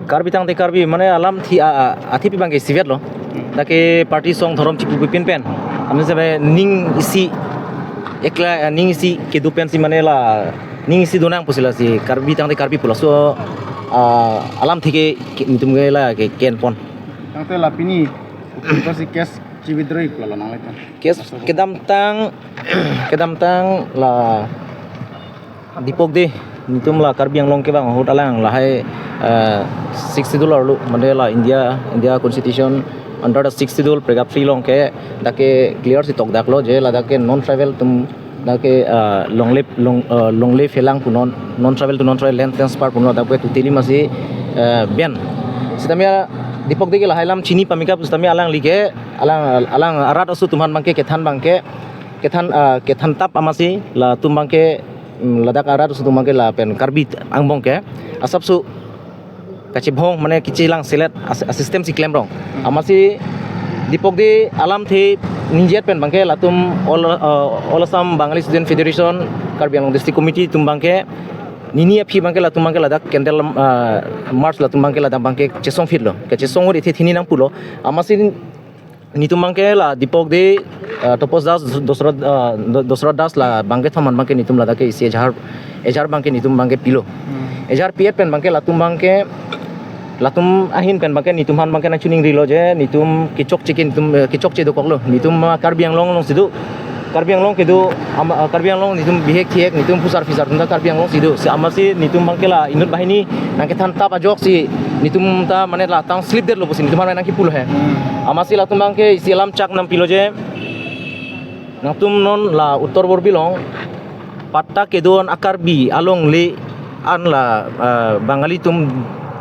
karbi tang te karbi mane alam thi athi pi bangke sivet lo dake party song thorom chipu pin pen amne sabe ning isi ekla ning isi ke du pen si mane la ning isi donang pusila si karbi tang te karbi pula so alam thike nitum gela ke ken pon tang te lapini pasti kes cividroi pula nang letan kes kedam tang la dipok de nitum la karbi yang long ke bang hotalang la hai $60 lu mandela India constitution under the $60 prega free long ke dake clear si tok dak lo je la dake non travel tum dake long live helang punon non travel to non travel land transfer punon dake tutili masi ben sitamia dipok de la hailam chini pamika sitamia alang like alang arat asu tuman bangke kethan tap amasi la tum bangke ladak arat asu tum bangke la pen karbit angbong ke asap su kacibhong mane kicilang silet sistem si claim rong amasi dipok di alam the ninjet pen bangke latum all Assam Bengali Student Federation Karbi Anglong District Committee tum bangke nini aphi bangke latum bangke ladak kendel march latum bangke ladak bangke chesong fit lo ke chesong ri the thini nang pulo amasi nitum bangke la dipok di topos das dosra das la bangke thaman bangke nitum ladak ke isi ejar bangke nitum bangke pilo ejar piet pen bangke latum bangke latum ahin pen bangke nitum han bangke na chuning rilo je nitum kicok chikin nitum kicok che do koklo nitum karbi ang long sidu karbi ang long kedu karbi ang long nitum bihek thiek nitum pusar fisar tunda karbi ang long sidu si amasi nitum bangke la inut bahini nangke than tap ajok si nitum ta mane la tang slip der lo posin nitum han nangki pulo he amasi latum bangke isilam chak nam pilo je natum non la uttor borbilong patta kedon akarbi along le an la Bengali tum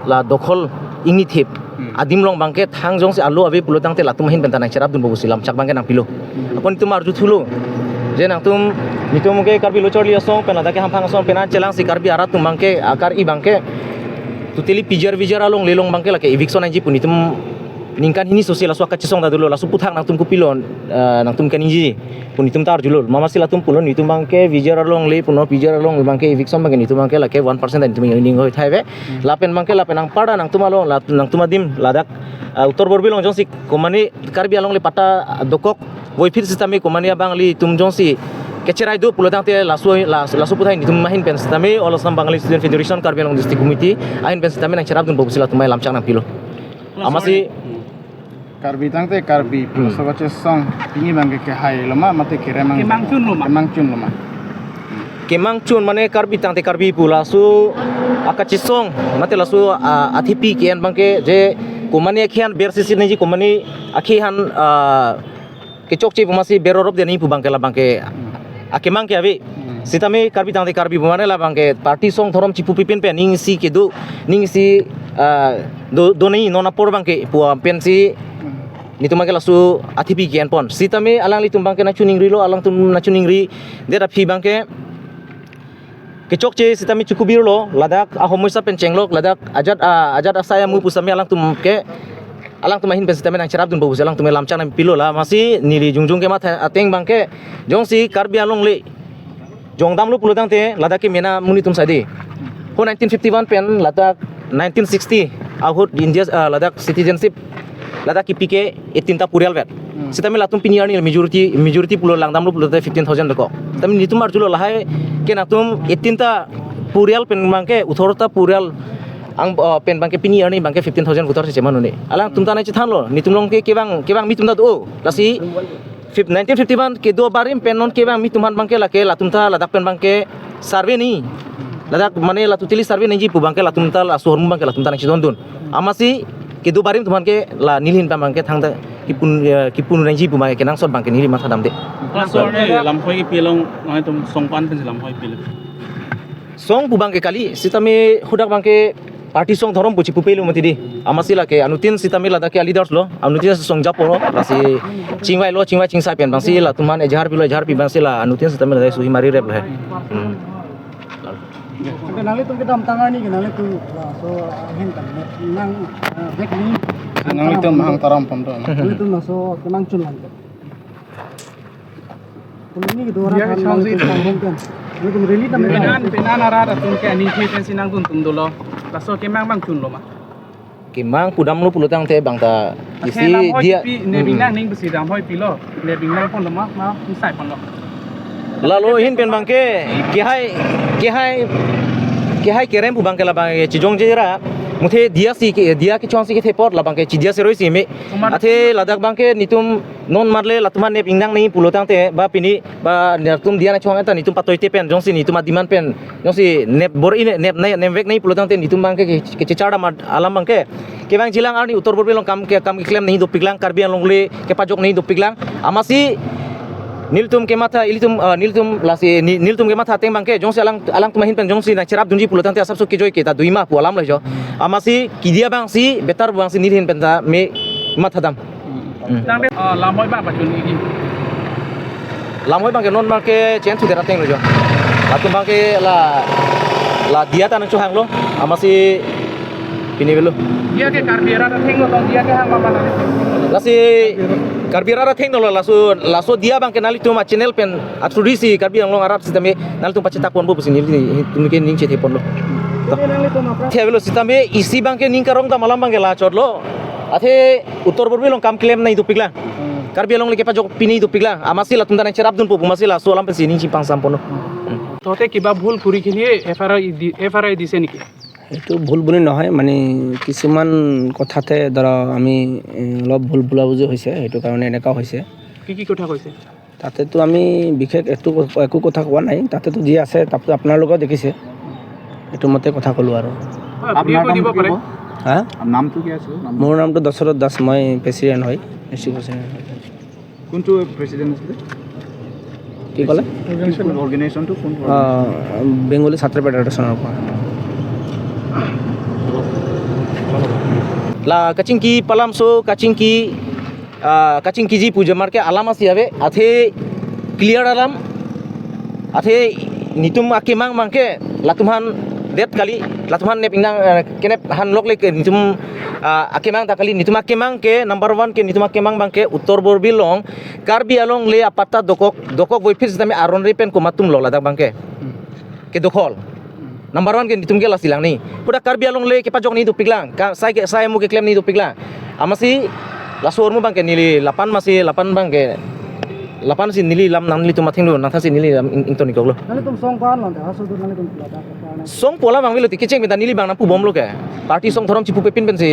la dokhol ingi thep adim long bangke thang jong se alu abe pulo tang te latum hin bentana charab dun bobu silam chak bangke nang pilo apon tum arju thulo je nang tum nitum ke karbi lochor li asong pena dake hamphang asong pena chelang si karbi arat tum bangke akar i bangke tuteli pijar along lelong bangke lake eviction anji punitum ningkan hini sosial aswa kachisong da dulu lasu puthang nang tum kupilon nang tum kaninji punitum tar julul mama sila tum pulon nitum bangke vijar along le puno pijar along bangke eviction bangke nitum bangke lake 1% dan nitum ning hoi thaibe lapen bangke lapen ang pada nang tum along nang tumadim ladak uttor borbilong jongsi komani karbi along le pata dokok voi phir sistami komani bangli tum jongsi kecerai do pulo tang te lasu puthai nitum mahin pen sistami all Assam Bengali Student Federation Karbi Anglong District Committee ahin pen sistami nang charab dun bobu sila tumai lamchang nang pilo amasi karbi tang te karbi so bache song ini bangke ke hai loma mate kemang chun loma kemang chun mane karbi tang te karbi pula su akachisong mate lasu athipi kian bangke je komani akhian bersisi neji komani akhian kecok chi bumasi berorop de ni pu bangke la bangke akemang ke abi sitame karbi tang te karbi bumane la bangke party song thorom chipu pipin pe ning si kedu ning si do nei nona por bangke pu pensi nitum bangke lasu athipi kian pon sitame alang litum bangke na chuning rilo alang tum na chuning ri dera phi bangke kecok che sitame chukubir lo ladak ahomusa pencenglok ladak ajat asaya mu pusame alang tum ke alang tum mahin pen sitame nang charab dun bagus alang tum lamchang na pilo la masi nili jungjung ke mat ateng bangke jongsi karbi along le jongdam lu pulutang te ladak ke mena muni tum sadi ho 1951 pen ladak 1960 ahut India ladak citizenship ladak kipike 18 ta purial vet sitame latum piniani majority pulo langdam lu pulo 15,000 deko tami nitum arjulo lahai ke natum 18 ta purial pen bangke 18 ta purial ang pen bangke piniani bangke 15,000 putar se cemanu ne alang tum tanai cethan lo nitum long ke kebang mitum da do lasi 1951 ke do barim pen non kebang mituman bangke lake latum ta ladak pen bangke survey ni ladak mane latu tili survey neji pu bangke latum ta la suhormu bangke latum tanai cedon amasi kedu barim tuman ke la nilhin pam bangke thangda kipun ranji bu mai kenang son bangke nili matha damde sor ne lamphoi pilong ngai tum songpan pen lamphoi pil song bu bangke kali sitame hudak bangke party song thorom buchi pupelu matidi amasi la ke anutin sitame la dake leaders lo anutin song japoro lasi chingwai chingsai pen bangsi la tuman ejar pi bangsi la anutin sitame la suhi mari rep hai kenali tum kita tangani kenali tu so ahin kan nang dek ni nang itu mahang taram pom do itu maso kemang chun lan ini gitu orang kan kan itu really penan arah tum ke ani thi ten sinang tum dolo laso kemang bang chun lo ma kimang pudam lu pulutang te bang ta isi dia nebing nang ning besi lam hoi pilo nebing nang pon lama ma sai pon lo lalu hin pen bang ke kihai kerem pu bang ke la bang chijong jera muthe dia ki chong si ke thepot la bang ke chidia se roi si me athe ladak bang ke nitum non marle latuman ne pingnang nei pulotang te ba pini ba tum dia na chong eta nitum patoi te pen jong si nitum adiman pen jong si nep bor ine nep nei nemvek nei pulotang te nitum bang ke chichara ma alam bang ke bang jilang ani utor bor belong kam klem nei do piglang karbian longle ke pajok nei do piglang amasi niltum ke mata niltum ke mata teng bangke jong si alang tumahin pen jong si na cerap dunji pulutang te asap so kijoi ke ta duima pu alam le jo amasi kidia bang si betar bang si nilhin pen ta me mata dam tang de lam hoi ba bajun igi lamoi bang ke non bang ke chen tu dera teng le jo atum bang ke la dia ta nang chu hang lo amasi pini belo dia ke karbiara da theng lo tong dia ke hang ma bana lasi karbirara theng dolo laso dia bang kenali tu ma channel pen atrudisi karbi ang long arab sitame nal tu pachita kon bo pusin ni tumike ning che thepon lo thebelo sitame isi bang ke ning karong ta malam bang ke la chodlo athe uttor borbi long kam claim nai tu pigla karbi long le ke pajok pini tu pigla amasi la tunda na cherap dun po pumasi la so lam pe sining chimpang sampono তোতে কিবা ভুল কৰি কিনে এফআৰআই দিছে নেকি এইটো ভুল বুলি নহয় মানে কিছুমান কথাতে ধৰা আমি অলপ ভুল বুজাবুজি হৈছে সেইটো কাৰণে এনেকুৱা হৈছে কি কথা কৈছে তাতেতো আমি বিশেষ একো কথা কোৱা নাই তাতেতো যি আছে তাতে আপোনালোকেও দেখিছে এইটো মতে কথা ক'লোঁ আৰু আপোনাৰ দিব পাৰে হা নামটো কি আছিল মোৰ নামটো দশৰথ দাস মই প্ৰেচিডেণ্ট হয় ডিষ্ট্ৰিক্ট প্ৰেচিডেণ্ট কোনটো প্ৰেচিডেণ্ট আছিল কি ক'লে অৰ্গেনাইজেশ্যনটো কোন বেংগলী ছাত্ৰ ফেডাৰেশ্যনৰ পৰা la kaching ki palam so kaching ki ji puja mar ke alama si ave athe clear alam athe nitum akemang mangke latumhan det kali latumhan ne pinang kene han lok le nitum akemang ta kali nitum akemang ke number 1 ke nitum akemang bangke uttor borbilong karbi along le apata dokok boifir sisteme aron re pen komatum lo ladak bangke ke dokhol Number 1 ke nitum ke la silang ni. Puda karbi along le ke pajok ni tu piglang. Saya mu ke claim ni tu piglang. Amasi la sor mu bang ke nili 8 masih 8 bang ke 8 si nili lam nang nili tu mathing lu nang si nili ington ni koklo. nali tum song pan lan hasu tu nali tum plata Song pola bang lu ti keceng beta nili bang na pu bom lu ke. Party song thorom cipu pepin pen si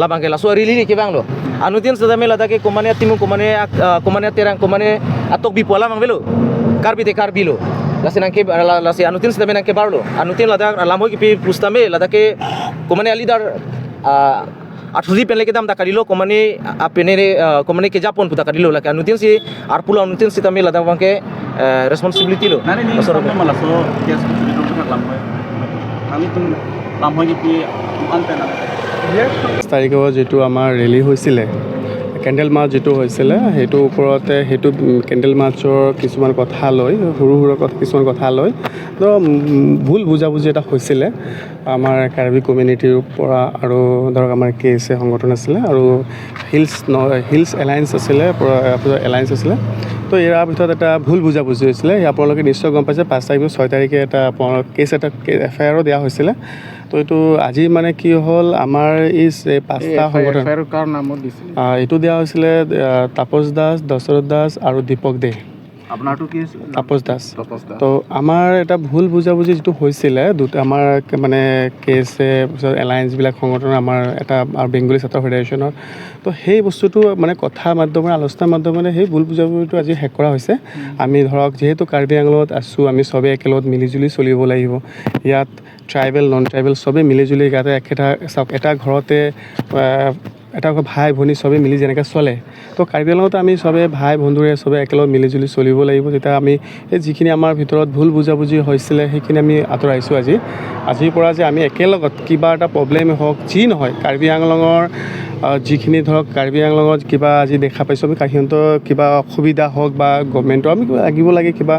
la bang ke la so rili ke bang lu. Anutin sedame la ke komane timu komane terang komane atok bi pola bang belu. Karbi te karbi lu. Lasi nangke lasi anutin sedame nangke barlo anutin lada lamho ki pustame lada ke komane alidar athuri penle ke dam ta karilo komane apene komane ke japon puta karilo la anutin si arpula anutin si tame lada bangke responsibility lo nani ni sampai malah so kes itu di rumah lambai nani tum lambai ki ante na তাৰিখৰ যেটো আমাৰ rally হৈছিলে candle March যেটো হৈছিলে সেইটো ওপৰতে সেইটো candle মাৰ্চৰ কিছুমান কথা লৈ সৰু কিছুমান কথা লৈ তো ভুল বুজাবুজি এটা হৈছিলে আমাৰ কাৰ্বি কমিউনিটিৰ পৰা আৰু ধৰক আমাৰ KSA সংগঠন আছিলে আৰু হিলছ এলায়েন্স আছিলে এলায়েন্স আছিলে তো ইয়াৰ ভিতৰত এটা ভুল বুজাবুজি হৈছিলে আপোনালোকে নিশ্চয় গম পাইছে 5 তাৰিখ 6 তাৰিখে এটা কেছ এটা FIR দিয়া হৈছিলে তো এইটো আজি মানে কি হ'ল আমাৰ এই 5টা সংগঠন কাৰ নামত দিছিল এইটো দিয়া হৈছিলে তাপস দাস দশৰথ দাস আৰু দীপক দে আপোনাৰটো কি আছিল তাপস দাস তো আমাৰ এটা ভুল বুজাবুজি যেটো হৈছিলে আমাৰ মানে KSA এলায়েন্সবিলাক সংগঠন আমাৰ এটা বেংগলী ছাত্ৰ ফেডাৰেশ্যনৰ তো সেই বস্তুটো মানে কথা মাধ্যমেৰে আলোচনা মাধ্যমেৰে সেই ভুল বুজাবুজিটো আজি শেষ কৰা হৈছে আমি ধৰক যেহেতু কাৰ্বি আংলঙত আছোঁ আমি সবে একেলগত মিলিজুলি চলিব লাগিব ইয়াত ট্ৰাইবেল নন ট্ৰাইবেল সবে মিলিজুলি ইয়াতে এটা ঘৰতে এটা ভাই ভনী সবে মিলি যেনেকৈ চলে তো কাৰ্বি আংলঙত আমি সবে ভাই বন্ধুৰে সবে একেলগত মিলিজুলি চলিব লাগিব তেতিয়া আমি এই যিখিনি আমাৰ ভিতৰত ভুল বুজাবুজি হৈছিলে সেইখিনি আমি আঁতৰাইছোঁ আজিৰ পৰা যে আমি একেলগত কিবা এটা প্ৰব্লেম হওক যি নহয় কাৰ্বি আংলঙৰ যিখিনি ধৰক কাৰ্বি আংলঙত কিবা আজি দেখা পাইছোঁ আমি সিহঁতৰ কিবা অসুবিধা হওক বা গভৰ্ণমেণ্টৰ আমি লাগিব লাগে কিবা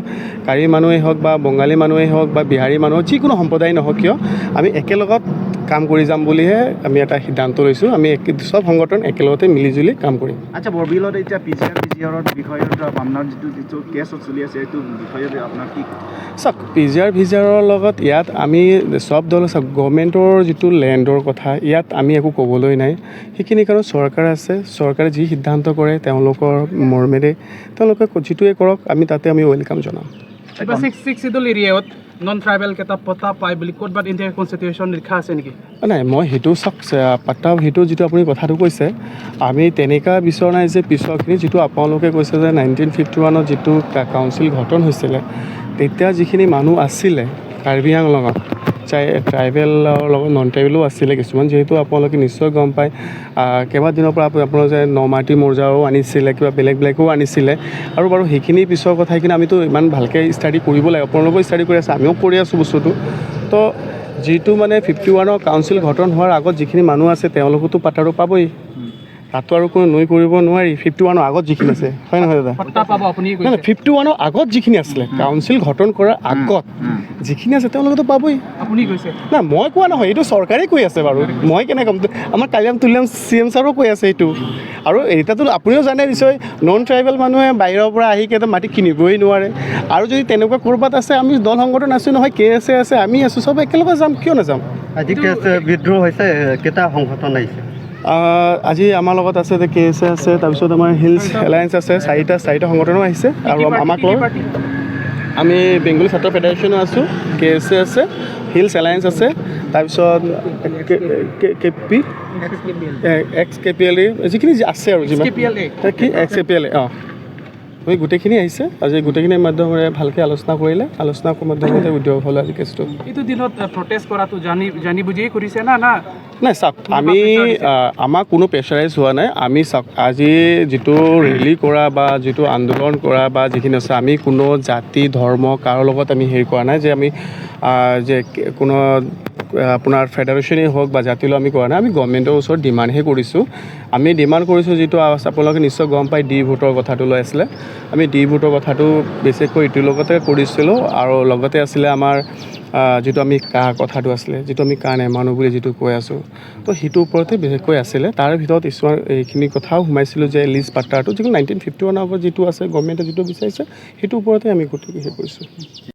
কাৰ্বি মানুহেই হওক বা বঙালী মানুহেই হওক বা বিহাৰী মানুহ যিকোনো সম্প্ৰদায় নহওক কিয় আমি একেলগত কাম কৰি যাম বুলিহে আমি এটা সিদ্ধান্ত লৈছোঁ। আমি চব সংগঠন একেলগতে মিলিজুলি কাম কৰিম। আচ্ছা বৰবিলত এতিয়া পিজিআৰৰ বিষয়ত আপোনাৰ যিটো কেছত চলি আছে এইটো বিষয়ত আপোনাৰ কি চাওক পিজিআৰৰ লগত ইয়াত আমি চব দল চাওক গভৰ্ণমেণ্টৰ যিটো লেণ্ডৰ কথা ইয়াত আমি একো ক'বলৈ নাই। সেইখিনি কাৰণ চৰকাৰ আছে, চৰকাৰে যি সিদ্ধান্ত কৰে তেওঁলোকৰ মৰ্মেৰে তেওঁলোকে যিটোৱে কৰক আমি তাতে আমি ৱেলকাম জনাম। কিবা 6 শিডিউল এৰিয়াত নন ট্ৰাইবেল কেইটা পতা পায় বুলি ক'ৰবাত ইণ্ডিয়াৰ কনষ্টিটিউশ্যন লিখা আছে নেকি? নাই মই সেইটো চাওক পাতা সেইটো যিটো আপুনি কথাটো কৈছে আমি তেনেকুৱা বিচৰা নাই যে পিছৰখিনি যিটো আপোনালোকে কৈছে যে 1951 যিটো কাউন্সিল গঠন হৈছিলে তেতিয়া যিখিনি মানুহ আছিলে কাৰ্বি আংলঙত চাই ট্ৰাইবেলৰ লগত নন ট্ৰাইবেলো আছিলে কিছুমান, যিহেতু আপোনালোকে নিশ্চয় গম পায় কেইবাদিনৰ পৰা আপোনালোকে যে নমাটি মৌজাও আনিছিলে, কিবা বেলেগো আনিছিলে। আৰু বাৰু সেইখিনি পিছৰ কথা সেইখিনি আমিতো ইমান ভালকৈ ষ্টাডি কৰিব লাগে, আপোনালোকেও ষ্টাডি কৰি আছে, আমিও কৰি আছোঁ বস্তুটো। তো যিটো মানে 51 কাউন্সিল গঠন হোৱাৰ আগত যিখিনি মানুহ আছে তেওঁলোকেতো পাতাটো পাবই, তাতো আৰু কোনো নৈ কৰিব নোৱাৰি। 51 আগত যিখিনি আছে হয় নহয় দাদা? পট্টা পাব আপুনি নাই 51 আগত যিখিনি আছিলে কাউন্সিল গঠন কৰাৰ আগত যিখিনি আছে তেওঁলোকেতো পাবই। আপুনি কৈছে নাই মই কোৱা নহয়, এইটো চৰকাৰে কৈ আছে বাৰু, মই কেনেকৈ ক'ম? আমাৰ কালিয়াম তুলিয়াম CM ছাৰো কৈ আছে এইটো। আৰু এতিয়াতো আপুনিও জানে নিশ্চয় নন ট্ৰাইবেল মানুহে বাহিৰৰ পৰা আহি কেইটা মাটি কিনিবই নোৱাৰে। আৰু যদি তেনেকুৱা ক'ৰবাত আছে আমি দল সংগঠন আছোঁ নহয়, KSA আছে, আমি আছোঁ, চব একেলগে যাম, কিয় নাযাম? আজি বিদ্ৰোহ হৈছে কেইটা সংগঠন আহিছে? আজি আমাৰ লগত আছে KSA আছে, তাৰপিছত আমাৰ হিলছ এলায়েন্স আছে, চাৰিটা সংগঠনো আহিছে। আৰু আমাক লৈ আমি বেংগলী ছাত্ৰ ফেডাৰেশ্যনো আছোঁ, KSA আছে, হিলছ এলায়েন্স আছে, তাৰপিছত XKPLA যিখিনি আছে আৰু যিমান কি XKPLA আমি গোটেইখিনি আহিছে। আজি গোটেইখিনিৰ মাধ্যমেৰে ভালকৈ আলোচনা কৰিলে, আলোচনাৰ মাধ্যমতে উদ্যোগ হ'ল আজি কেছটো। এইটো দিনত প্ৰটেষ্ট কৰাটো জানি বুজিয়ে কৰিছে না নাই চাওক আমি আমাক কোনো প্ৰেছাৰাইজ হোৱা নাই। আমি চাওক আজি যিটো ৰেলী কৰা বা যিটো আন্দোলন কৰা বা যিখিনি আছে আমি কোনো জাতি ধৰ্ম কাৰো লগত আমি হেৰি কৰা নাই যে আমি যে কোনো আপোনাৰ ফেডাৰেশ্যনেই হওক বা জাতিলৈ আমি কৰা নাই। আমি গভৰ্ণমেণ্টৰ ওচৰত ডিমাণ্ডহে কৰিছোঁ। আমি ডিমাণ্ড কৰিছোঁ যিটো আপোনালোকে নিশ্চয় গম পায় ডি ভোটৰ কথাটো লৈ আছিলে, আমি ডি ভোটৰ কথাটো বেছিকৈ ইটোৰ লগতে কৰিছিলোঁ। আৰু লগতে আছিলে আমাৰ যিটো আমি কথাটো আছিলে যিটো আমি নেমানো বুলি যিটো কৈ আছোঁ, তো সেইটোৰ ওপৰতে বিশেষকৈ আছিলে। তাৰ ভিতৰত কিছুমান এইখিনি কথাও সোমাইছিলোঁ যে লিজ পাট্টাটো যিটো 1951 আগত যিটো আছে গভৰ্ণমেণ্টে যিটো বিচাৰিছে সেইটোৰ ওপৰতে আমি গোটেই হেৰি কৰিছোঁ।